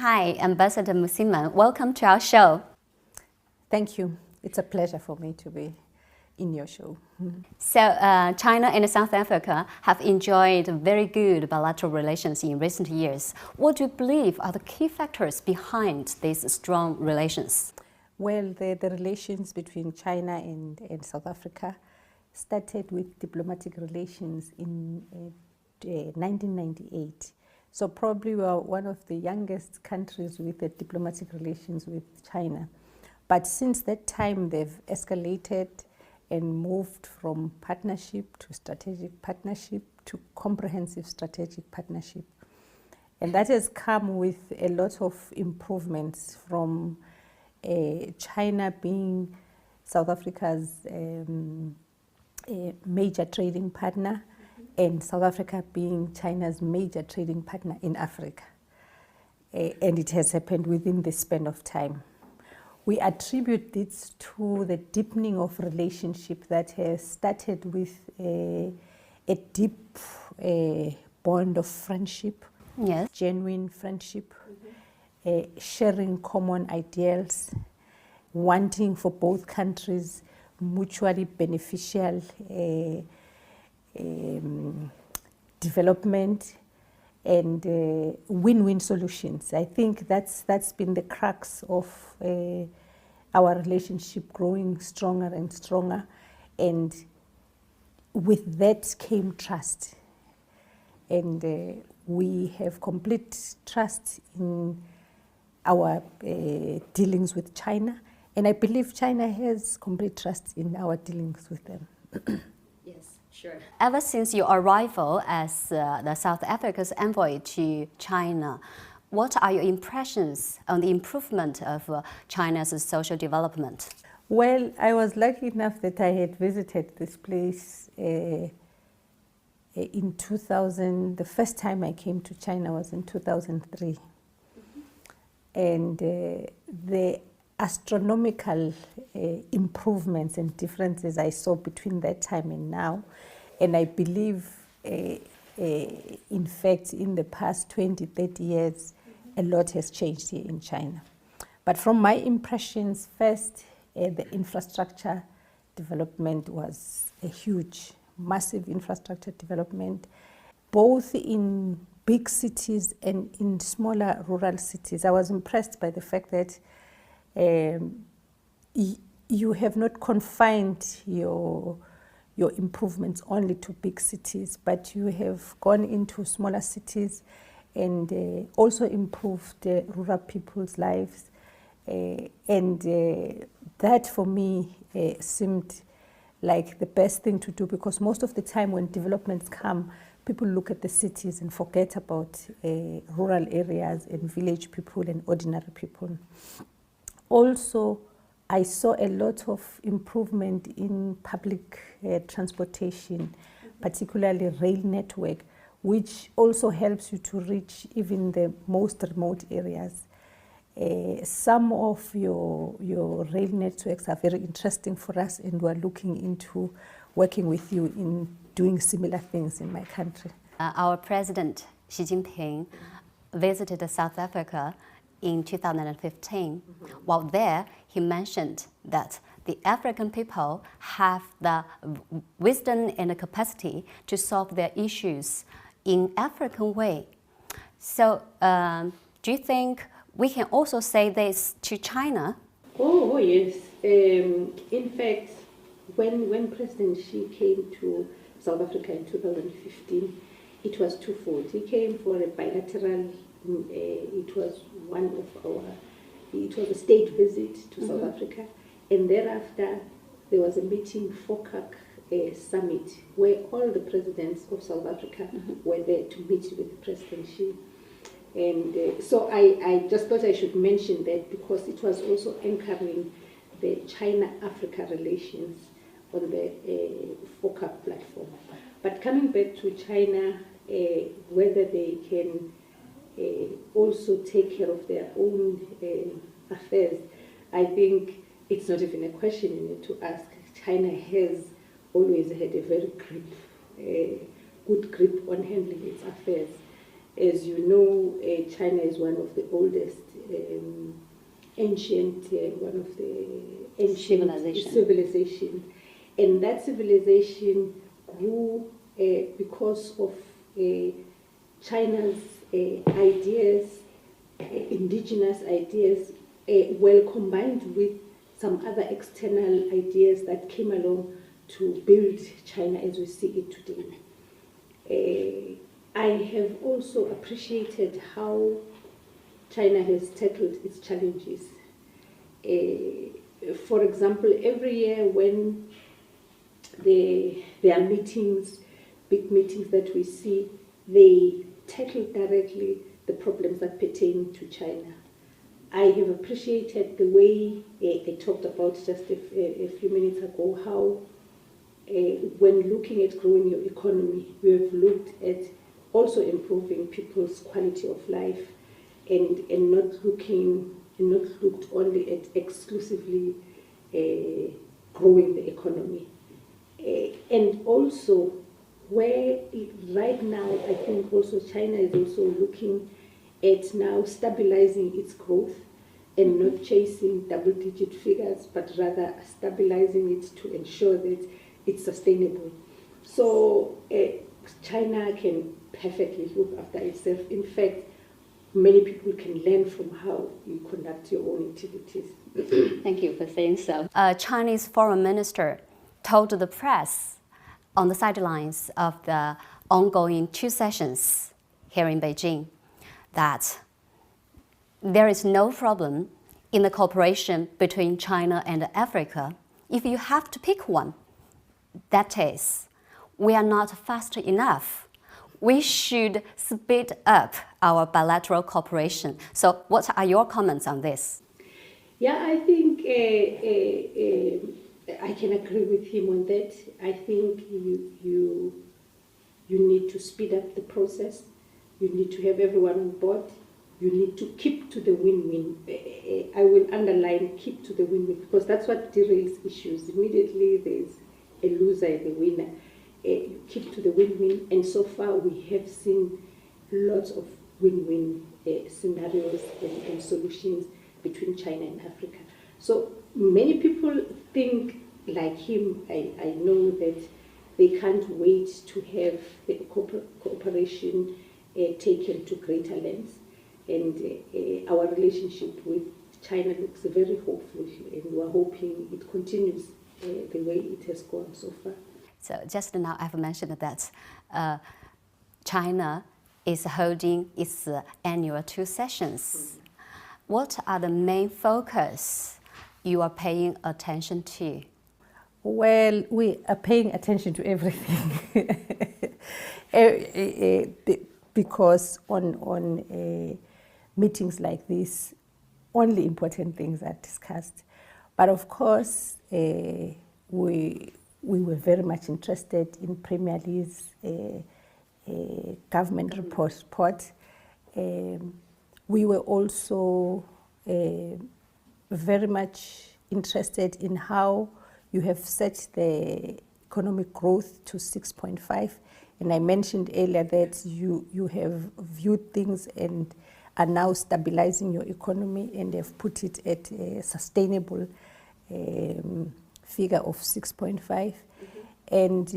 Hi, Ambassador Msimang. Welcome to our show. Thank you. It's a pleasure for me to be in your show. So, China and South Africa have enjoyed very good bilateral relations in recent years. What do you believe are the key factors behind these strong relations? Well, the relations between China and South Africa started with diplomatic relations in 1998. So probably we are one of the youngest countries with the diplomatic relations with China. But since that time, they've escalated and moved from partnership to strategic partnership to comprehensive strategic partnership. And that has come with a lot of improvements, from China being South Africa's major trading partner, and South Africa being China's major trading partner in Africa. And it has happened within the span of time. We attribute this to the deepening of relationship that has started with a deep bond of friendship, Yes. genuine friendship, sharing common ideals, wanting for both countries mutually beneficial development and win-win solutions. I think that's been the crux of our relationship growing stronger and stronger, and with that came trust. And we have complete trust in our dealings with China, and I believe China has complete trust in our dealings with them. Yes, sure. Ever since your arrival as the South Africa's envoy to China, what are your impressions on the improvement of China's social development? Well, I was lucky enough that I had visited this place in 2000. The first time I came to China was in 2003. And the astronomical improvements and differences I saw between that time and now. And I believe, in fact, in the past 20, 30 years, a lot has changed here in China. But from my impressions, first, the infrastructure development was a huge, massive infrastructure development, both in big cities and in smaller rural cities. I was impressed by the fact that you have not confined your improvements only to big cities, but you have gone into smaller cities and also improved rural people's lives. And that for me seemed like the best thing to do, because most of the time when developments come, people look at the cities and forget about rural areas and village people and ordinary people. Also, I saw a lot of improvement in public transportation, particularly rail network, which also helps you to reach even the most remote areas. Some of your rail networks are very interesting for us, and we're looking into working with you in doing similar things in my country. Our President Xi Jinping visited South Africa in 2015. While there, he mentioned that the African people have the wisdom and the capacity to solve their issues in African way. So, do you think we can also say this to China? Oh yes. In fact, when President Xi came to South Africa in 2015, it was twofold. He came for a bilateral. It was a state visit to South Africa, and thereafter there was a meeting, FOCAC summit, where all the presidents of South Africa were there to meet with President Xi. And so I just thought I should mention that, because it was also anchoring the China-Africa relations on the FOCAC platform. But coming back to China, whether they can also take care of their own affairs, I think it's not even a question you need to ask. China has always had a very good grip on handling its affairs. As you know, China is one of the oldest one of the ancient civilizations. And that civilization grew because of China's ideas, indigenous ideas, well combined with some other external ideas that came along to build China as we see it today. I have also appreciated how China has tackled its challenges. For example, every year when there are meetings, big meetings that we see, they tackle directly the problems that pertain to China. I have appreciated the way I talked about just a few minutes ago, how when looking at growing your economy, we have looked at also improving people's quality of life and not looked only at exclusively growing the economy. And also, where right now, I think also China is also looking at now stabilizing its growth and not chasing double-digit figures, but rather stabilizing it to ensure that it's sustainable. So China can perfectly look after itself. In fact, many people can learn from how you conduct your own activities. Thank you for saying so. A Chinese foreign minister told the press on the sidelines of the ongoing 2 sessions here in Beijing that there is no problem in the cooperation between China and Africa. If you have to pick one, that is, we are not fast enough. We should speed up our bilateral cooperation. So what are your comments on this? Yeah, I think I can agree with him on that. I think you need to speed up the process. You need to have everyone on board. You need to keep to the win-win. I will underline keep to the win-win because that's what derails issues. Immediately there's a loser and a winner. You keep to the win-win, and so far we have seen lots of win-win scenarios and solutions between China and Africa. So many people think like him. I know that they can't wait to have the cooperation taken to greater lengths, and our relationship with China looks very hopeful, and we're hoping it continues the way it has gone so far. So just now I've mentioned that China is holding its annual 2 sessions. What are the main focus you are paying attention to? Well, we are paying attention to everything because on meetings like this, only important things are discussed. But of course, we were very much interested in Premier Lee's government report. We were also very much interested in how you have set the economic growth to 6.5. And I mentioned earlier that you have viewed things and are now stabilizing your economy and have put it at a sustainable figure of 6.5. Mm-hmm. And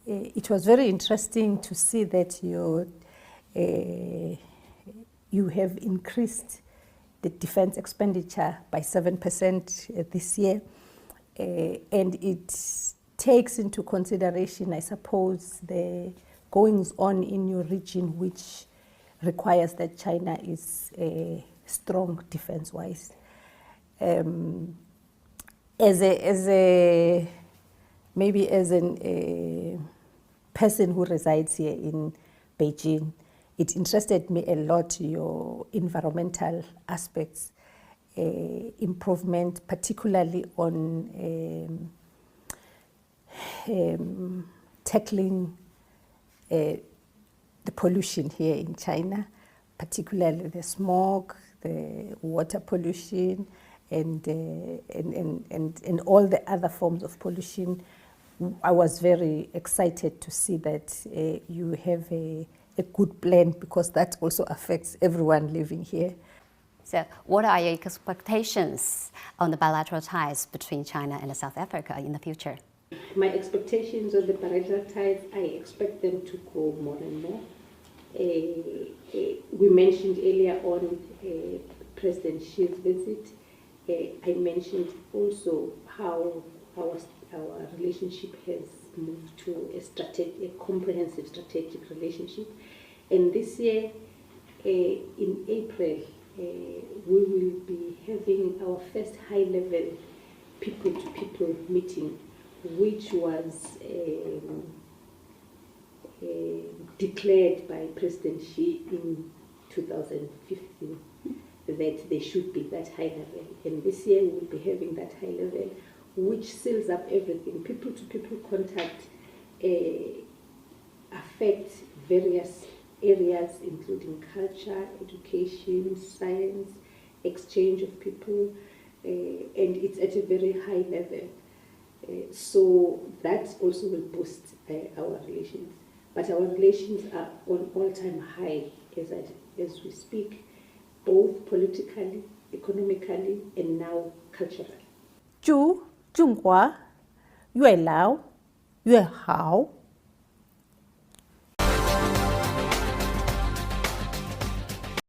it was very interesting to see that you have increased the defense expenditure by 7% this year. And it takes into consideration, I suppose, the goings on in your region, which requires that China is strong defense-wise. As a person who resides here in Beijing, it interested me a lot, your environmental aspects, improvement, particularly on tackling the pollution here in China, particularly the smog, the water pollution, and all the other forms of pollution. I was very excited to see that you have a a good plan, because that also affects everyone living here. So what are your expectations on the bilateral ties between China and South Africa in the future? My expectations on the bilateral ties, I expect them to grow more and more. We mentioned earlier on President Xi's visit. I mentioned also how our relationship has moved to a comprehensive strategic relationship. And this year, in April, we will be having our first high-level people-to-people meeting, which was declared by President Xi in 2015 that there should be that high level. And this year we will be having that high level, which seals up everything. People-to-people contact affects various areas, including culture, education, science, exchange of people, and it's at a very high level. So that also will boost our relations. But our relations are on all-time high as we speak, both politically, economically, and now culturally. 中华越老越好。